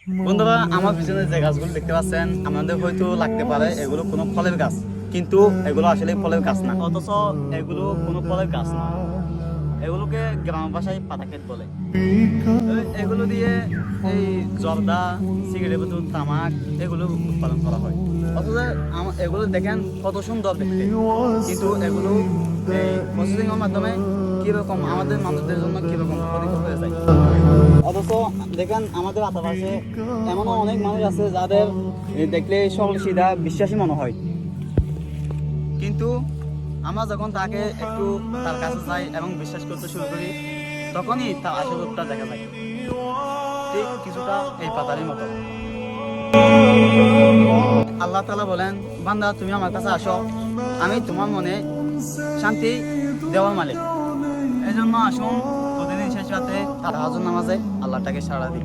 বন্ধুরা, আমার পিছনে যে গাছগুলো দেখতে পাচ্ছেন আমাদের হয়তো লাগতে পারে এগুলো কোনো ফলের গাছ, কিন্তু এগুলো আসলে ফলের গাছ না, অথচ এগুলো কোনো ফলের গাছ না। এগুলোকে গ্রাম ভাষায় পাতাকেট বলে। এগুলো দিয়ে এই জর্দা, সিগারেট বোতল, তামাক এগুলো উৎপাদন করা হয়। অথচ এগুলো দেখেন কত সুন্দর দেখতে, কিন্তু এগুলো এই প্রসেসিং এর মাধ্যমে কিরকম আমাদের মানুষদের জন্য কিরকম ক্ষতিকর হয়ে যায়। অথচ দেখেন আমাদের আশেপাশে এমনও অনেক মানুষ আছে যাদের দেখলে সরল সিধা বিশ্বাসী মনে হয়, কিন্তু আমরা যখন তাকে একটু তার কাছে যাই এবং বিশ্বাস করতে শুরু করি, তখনই তার আসল রূপটা দেখা যায়, ঠিক কিছুটা এই পাতারির মতো। আল্লাহ তাআলা বলেন, বান্দা তুমি আমার কাছে আসো, আমি তোমার মনে শান্তি দেওয়ার মালিক। এই জন্য আসুন প্রতিদিন শেষ রাতে তাহাজ্জুদ নামাজে আল্লাহটাকে সাড়া দিই।